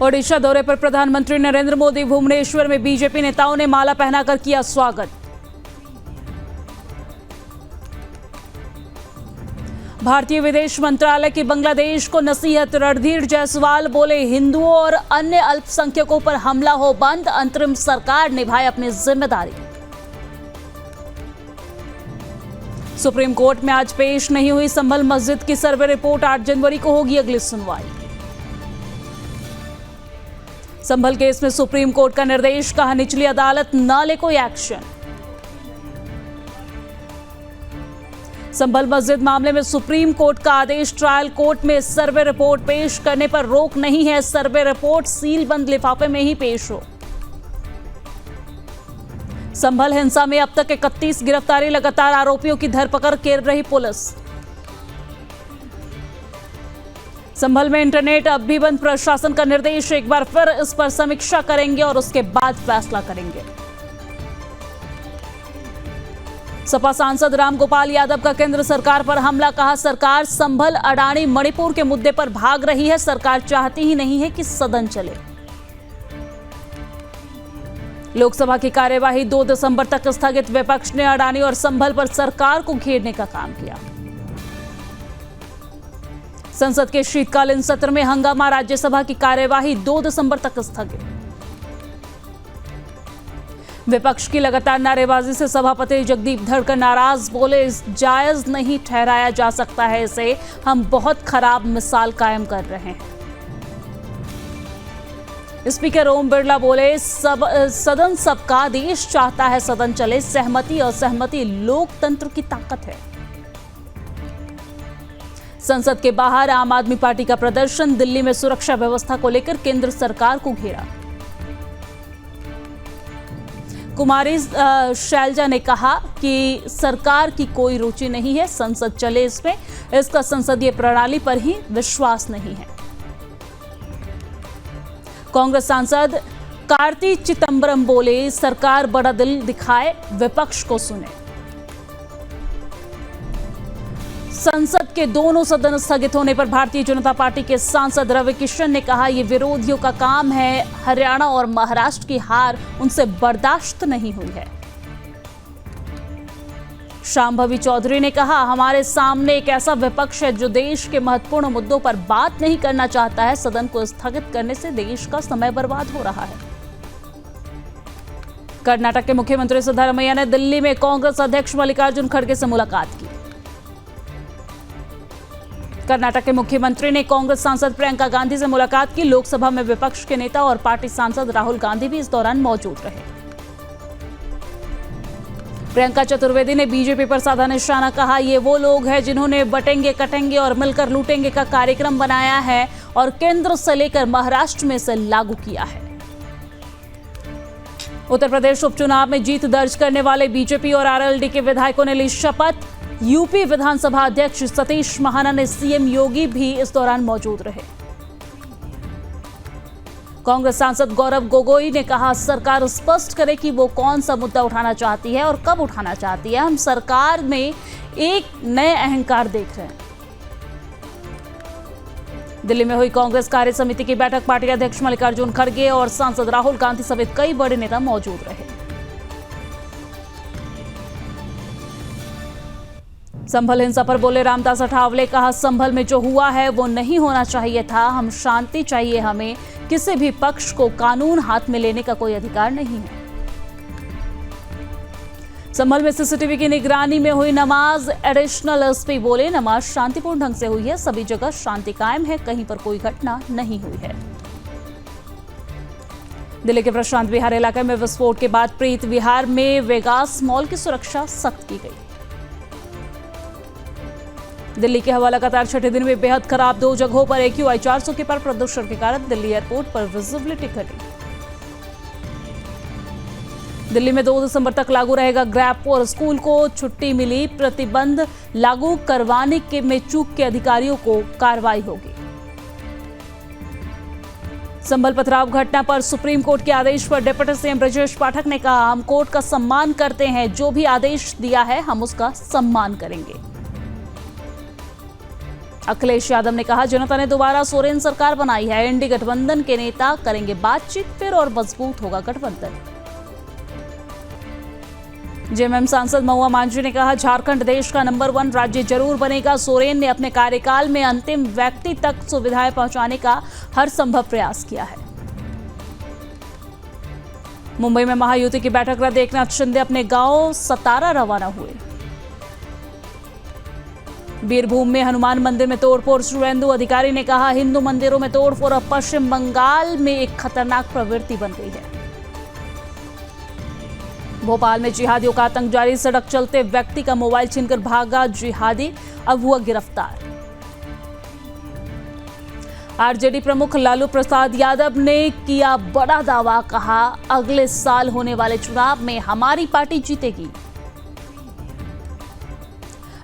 ओडिशा दौरे पर प्रधानमंत्री नरेंद्र मोदी। भुवनेश्वर में बीजेपी नेताओं ने माला पहनाकर किया स्वागत। भारतीय विदेश मंत्रालय की बांग्लादेश को नसीहत। रणधीर जायसवाल बोले, हिंदुओं और अन्य अल्पसंख्यकों पर हमला हो बंद, अंतरिम सरकार निभाए अपनी जिम्मेदारी। सुप्रीम कोर्ट में आज पेश नहीं हुई संभल मस्जिद की सर्वे रिपोर्ट। 8 जनवरी को होगी अगली सुनवाई। संभल केस में सुप्रीम कोर्ट का निर्देश, कहा निचली अदालत न ले कोई एक्शन। संभल मस्जिद मामले में सुप्रीम कोर्ट का आदेश, ट्रायल कोर्ट में सर्वे रिपोर्ट पेश करने पर रोक नहीं है। सर्वे रिपोर्ट सील बंद लिफाफे में ही पेश हो। संभल हिंसा में अब तक 31 गिरफ्तारी, लगातार आरोपियों की धरपकड़ कर रही पुलिस। संभल में इंटरनेट अब भी बंद, प्रशासन का निर्देश, एक बार फिर इस पर समीक्षा करेंगे और उसके बाद फैसला करेंगे। सपा सांसद रामगोपाल यादव का केंद्र सरकार पर हमला, कहा सरकार संभल, अडानी, मणिपुर के मुद्दे पर भाग रही है। सरकार चाहती ही नहीं है कि सदन चले। लोकसभा की कार्यवाही 2 दिसंबर तक स्थगित। विपक्ष ने अडानी और संभल पर सरकार को घेरने का काम किया। संसद के शीतकालीन सत्र में हंगामा, राज्यसभा की कार्यवाही 2 दिसंबर तक स्थगित। विपक्ष की लगातार नारेबाजी से सभापति जगदीप धनखड़ नाराज, बोले जायज नहीं ठहराया जा सकता है इसे, हम बहुत खराब मिसाल कायम कर रहे हैं। स्पीकर ओम बिरला बोले, सदन सबका, देश चाहता है सदन चले। सहमति असहमति लोकतंत्र की ताकत है। संसद के बाहर आम आदमी पार्टी का प्रदर्शन, दिल्ली में सुरक्षा व्यवस्था को लेकर केंद्र सरकार को घेरा। कुमारी शैलजा ने कहा कि सरकार की कोई रुचि नहीं है, संसद चले इसमें, इसका संसदीय प्रणाली पर ही विश्वास नहीं है। कांग्रेस सांसद कार्ति चिदंबरम बोले, सरकार बड़ा दिल दिखाए, विपक्ष को सुने। संसद के दोनों सदन स्थगित होने पर भारतीय जनता पार्टी के सांसद रवि किशन ने कहा, यह विरोधियों का काम है। हरियाणा और महाराष्ट्र की हार उनसे बर्दाश्त नहीं हुई है। शांभवी चौधरी ने कहा, हमारे सामने एक ऐसा विपक्ष है जो देश के महत्वपूर्ण मुद्दों पर बात नहीं करना चाहता है। सदन को स्थगित करने से देश का समय बर्बाद हो रहा है। कर्नाटक के मुख्यमंत्री सिद्धरामैया ने दिल्ली में कांग्रेस अध्यक्ष मल्लिकार्जुन खड़गे से मुलाकात की। कर्नाटक के मुख्यमंत्री ने कांग्रेस सांसद प्रियंका गांधी से मुलाकात की। लोकसभा में विपक्ष के नेता और पार्टी सांसद राहुल गांधी भी इस दौरान मौजूद रहे। प्रियंका चतुर्वेदी ने बीजेपी पर साधा निशाना, कहा ये वो लोग हैं जिन्होंने बटेंगे कटेंगे और मिलकर लूटेंगे का कार्यक्रम बनाया है और केंद्र से लेकर महाराष्ट्र में से लागू किया है। उत्तर प्रदेश उपचुनाव में जीत दर्ज करने वाले बीजेपी और आरएलडी के विधायकों ने ली शपथ। यूपी विधानसभा अध्यक्ष सतीश महाना ने सीएम योगी भी इस दौरान मौजूद रहे। कांग्रेस सांसद गौरव गोगोई ने कहा, सरकार स्पष्ट करे कि वो कौन सा मुद्दा उठाना चाहती है और कब उठाना चाहती है। हम सरकार में एक नए अहंकार देख रहे हैं। दिल्ली में हुई कांग्रेस कार्य समिति की बैठक, पार्टी अध्यक्ष मल्लिकार्जुन खड़गे और सांसद राहुल गांधी समेत कई बड़े नेता मौजूद रहे। संभल हिंसा पर बोले रामदास अठावले, कहा संभल में जो हुआ है वो नहीं होना चाहिए था। हम शांति चाहिए, हमें किसी भी पक्ष को कानून हाथ में लेने का कोई अधिकार नहीं है। संभल में सीसीटीवी की निगरानी में हुई नमाज, एडिशनल एसपी बोले, नमाज शांतिपूर्ण ढंग से हुई है, सभी जगह शांति कायम है, कहीं पर कोई घटना नहीं हुई है। दिल्ली के प्रशांत विहार इलाके में विस्फोट के बाद प्रीत विहार में वेगास मॉल की सुरक्षा सख्त की गई। दिल्ली की हवा लगातार छठे दिन में बेहद खराब, 2 जगहों पर AQI 400 के पार प्रदूषण के कारण दिल्ली एयरपोर्ट पर विजिबिलिटी घटी। दिल्ली में 2 दिसंबर तक लागू रहेगा ग्रैब और स्कूल को छुट्टी मिली। प्रतिबंध लागू करवाने के में चूक के अधिकारियों को कार्रवाई होगी। संभल पथराव घटना पर सुप्रीम कोर्ट के आदेश पर डिप्टी सीएम ब्रजेश पाठक ने कहा, हम कोर्ट का सम्मान करते हैं, जो भी आदेश दिया है हम उसका सम्मान करेंगे। अखिलेश यादव ने कहा, जनता ने दोबारा सोरेन सरकार बनाई है। इंडी गठबंधन के नेता करेंगे बातचीत, फिर और मजबूत होगा गठबंधन। जेएमएम सांसद महुआ मांझी ने कहा, झारखंड देश का नंबर 1 राज्य जरूर बनेगा। सोरेन ने अपने कार्यकाल में अंतिम व्यक्ति तक सुविधाएं पहुंचाने का हर संभव प्रयास किया है। मुंबई में महायुति की बैठक रद्द, एकनाथ शिंदे अपने गांव सतारा रवाना हुए। बीरभूम में हनुमान मंदिर में तोड़फोड़, शुभेंदु अधिकारी ने कहा, हिंदू मंदिरों में तोड़फोड़ अब पश्चिम बंगाल में एक खतरनाक प्रवृत्ति बन गई है। भोपाल में जिहादियों का आतंक जारी, सड़क चलते व्यक्ति का मोबाइल छीनकर भागा जिहादी, अब हुआ गिरफ्तार। आरजेडी प्रमुख लालू प्रसाद यादव ने किया बड़ा दावा, कहा, अगले साल होने वाले चुनाव में हमारी पार्टी जीतेगी।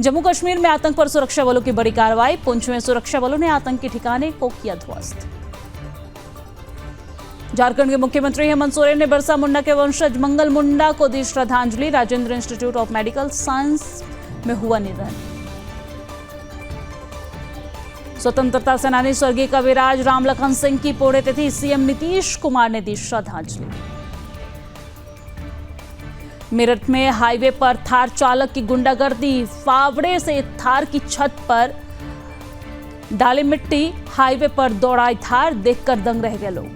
जम्मू कश्मीर में आतंक पर सुरक्षा बलों की बड़ी कार्रवाई, पुंछ में सुरक्षा बलों ने आतंकी ठिकाने को किया ध्वस्त। झारखंड के मुख्यमंत्री हेमंत सोरेन ने बिरसा मुंडा के वंशज मंगल मुंडा को दी श्रद्धांजलि, Rajendra institute of medical science में हुआ निधन। स्वतंत्रता सेनानी स्वर्गीय कविराज रामलखन सिंह की पुण्यतिथि, सीएम नीतीश कुमार ने दी श्रद्धांजलि। मेरठ में हाईवे पर थार चालक की गुंडागर्दी, फावड़े से थार की छत पर डाली मिट्टी, हाईवे पर दौड़ाई थार, देखकर दंग रह गए लोग।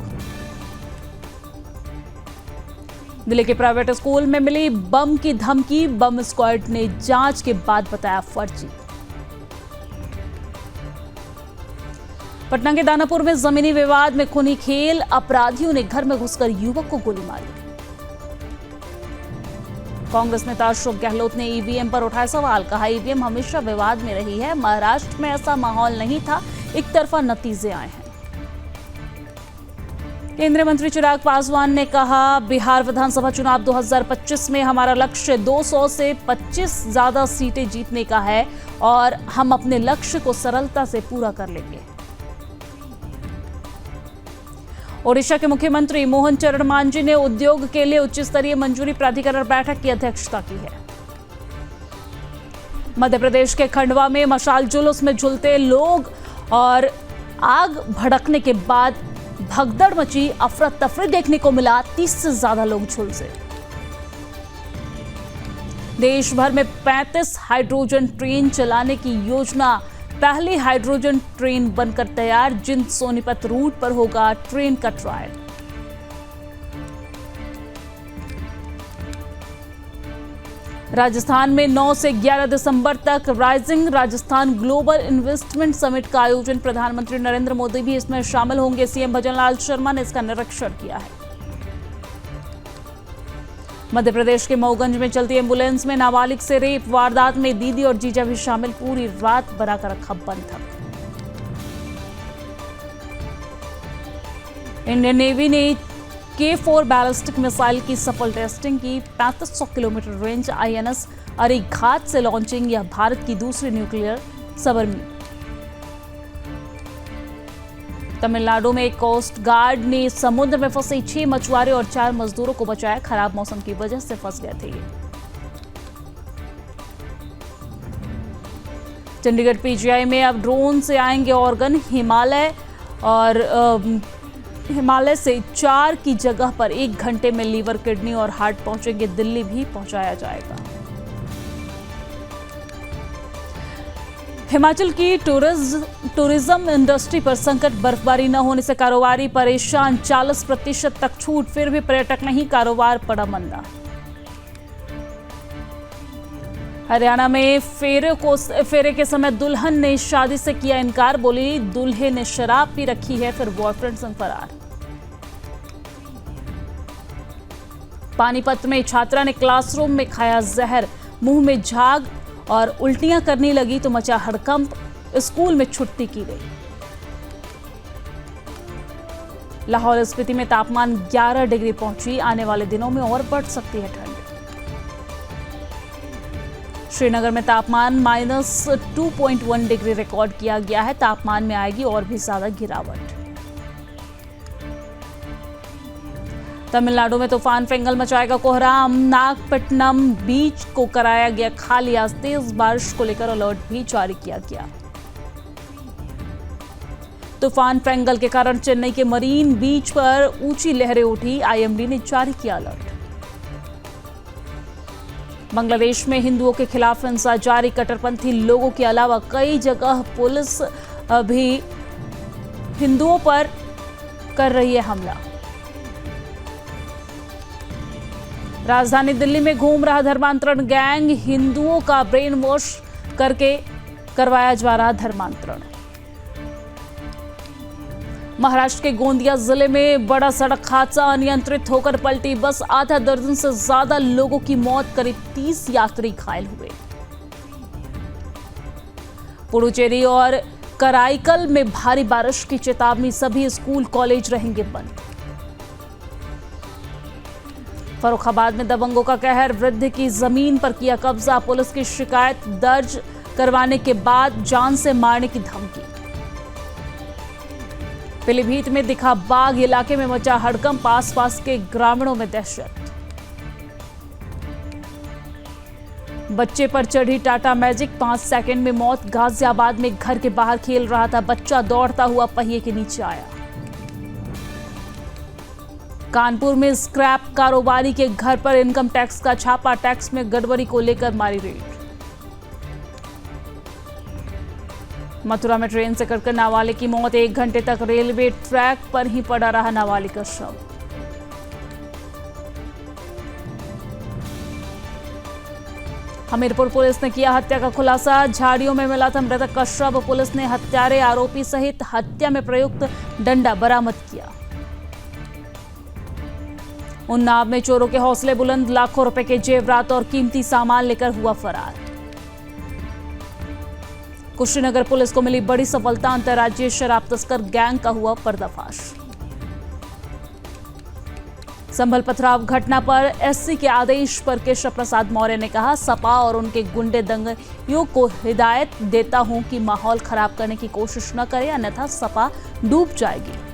दिल्ली के प्राइवेट स्कूल में मिली बम की धमकी, बम स्क्वाड ने जांच के बाद बताया फर्जी। पटना के दानापुर में जमीनी विवाद में खूनी खेल, अपराधियों ने घर में घुसकर युवक को गोली मारी। कांग्रेस नेता अशोक गहलोत ने ईवीएम पर उठाया सवाल, कहा, ईवीएम हमेशा विवाद में रही है, महाराष्ट्र में ऐसा माहौल नहीं था, एक तरफा नतीजे आए हैं। केंद्रीय मंत्री चिराग पासवान ने कहा, बिहार विधानसभा चुनाव 2025 में हमारा लक्ष्य 200 से 25 ज्यादा सीटें जीतने का है और हम अपने लक्ष्य को सरलता से पूरा कर लेंगे। ओडिशा के मुख्यमंत्री मोहन चरण मांझी ने उद्योग के लिए उच्च स्तरीय मंजूरी प्राधिकरण बैठक की अध्यक्षता की है। मध्य प्रदेश के खंडवा में मशाल जुलूस में झूलते लोग और आग भड़कने के बाद भगदड़ मची, अफरा तफरी देखने को मिला, 30 से ज्यादा लोग झुलसे। देश भर में 35 हाइड्रोजन ट्रेन चलाने की योजना, पहली हाइड्रोजन ट्रेन बनकर तैयार, जिंद सोनीपत रूट पर होगा ट्रेन का ट्रायल। राजस्थान में 9 से 11 दिसंबर तक rising Rajasthan global investment summit का आयोजन, प्रधानमंत्री नरेंद्र मोदी भी इसमें शामिल होंगे। सीएम भजनलाल शर्मा ने इसका निरीक्षण किया है। मध्य प्रदेश के मऊगंज में चलती एम्बुलेंस में नाबालिग से रेप, वारदात में दीदी और जीजा भी शामिल, पूरी रात बनाकर रखा बंधक। इंडियन नेवी ने K4 बैलिस्टिक मिसाइल की सफल टेस्टिंग की, 3500 किलोमीटर रेंज आईएनएस अरिघात से लॉन्चिंग, यह भारत की दूसरी न्यूक्लियर सबमरीन। तमिलनाडु में एक कोस्ट गार्ड ने समुद्र में फंसे 6 मछुआरे और 4 मजदूरों को बचाया, खराब मौसम की वजह से फंस गए थे। चंडीगढ़ पीजीआई में अब ड्रोन से आएंगे ऑर्गन, हिमालय से 4 की जगह पर 1 घंटे में लीवर, किडनी और हार्ट पहुंचेंगे, दिल्ली भी पहुंचाया जाएगा। हिमाचल की टूरिज्म इंडस्ट्री पर संकट, बर्फबारी न होने से कारोबारी परेशान, 40% तक छूट, फिर भी पर्यटक नहीं, कारोबार पड़ा मंदा। हरियाणा में फेरे के समय दुल्हन ने शादी से किया इनकार, बोली दूल्हे ने शराब पी रखी है, फिर बॉयफ्रेंड संग फरार। पानीपत में छात्रा ने क्लासरूम में खाया जहर, मुंह में झाग और उल्टियां करने लगी तो मचा हड़कंप, स्कूल में छुट्टी की गई। लाहौल स्पीति में तापमान 11 डिग्री पहुंची, आने वाले दिनों में और बढ़ सकती है ठंड। श्रीनगर में तापमान -2.1 डिग्री रिकॉर्ड किया गया है, तापमान में आएगी और भी ज्यादा गिरावट। तमिलनाडु में तूफान फेंगल मचाएगा कोहराम, नागपट्टनम बीच को कराया गया खाली, आज तेज बारिश को लेकर अलर्ट भी जारी किया गया। तूफान फेंगल के कारण चेन्नई के मरीन बीच पर ऊंची लहरें उठी। आईएमडी ने जारी किया अलर्ट। बांग्लादेश में हिंदुओं के खिलाफ हिंसा जारी। कट्टरपंथी लोगों के अलावा कई जगह पुलिस भी हिंदुओं पर कर रही है हमला। राजधानी दिल्ली में घूम रहा धर्मांतरण गैंग। हिंदुओं का ब्रेन वॉश करके करवाया जा रहा धर्मांतरण। महाराष्ट्र के गोंदिया जिले में बड़ा सड़क हादसा। अनियंत्रित होकर पलटी बस। आधा दर्जन से ज्यादा लोगों की मौत, करीब 30 यात्री घायल हुए। पुडुचेरी और कराईकल में भारी बारिश की चेतावनी। सभी स्कूल कॉलेज रहेंगे बंद। फर्रुखाबाद में दबंगों का कहर। वृद्ध की जमीन पर किया कब्जा। पुलिस की शिकायत दर्ज करवाने के बाद जान से मारने की धमकी। पीलीभीत में दिखा बाघ। इलाके में मचा हड़कंप। आसपास के ग्रामीणों में दहशत। बच्चे पर चढ़ी टाटा मैजिक। 5 सेकंड में मौत। गाजियाबाद में घर के बाहर खेल रहा था बच्चा, दौड़ता हुआ पहिए के नीचे आया। कानपुर में स्क्रैप कारोबारी के घर पर इनकम टैक्स का छापा। टैक्स में गड़बड़ी को लेकर मारी रेड। मथुरा में ट्रेन से कटकर नाबालिग की मौत। 1 घंटे तक रेलवे ट्रैक पर ही पड़ा रहा नाबालिग का शव। हमीरपुर पुलिस ने किया हत्या का खुलासा। झाड़ियों में मिला था मृतक का शव। पुलिस ने हत्यारे आरोपी सहित हत्या में प्रयुक्त डंडा बरामद किया। उन्नाव में चोरों के हौसले बुलंद। लाखों रुपए के जेवरात और कीमती सामान लेकर हुआ फरार। कुशीनगर पुलिस को मिली बड़ी सफलता। अंतर्राज्यीय शराब तस्कर गैंग का हुआ पर्दाफाश। संभल पथराव घटना पर एससी के आदेश पर केशव प्रसाद मौर्य ने कहा, सपा और उनके गुंडे दंगइयों को हिदायत देता हूं कि माहौल खराब करने की कोशिश न करें, अन्यथा सपा डूब जाएगी।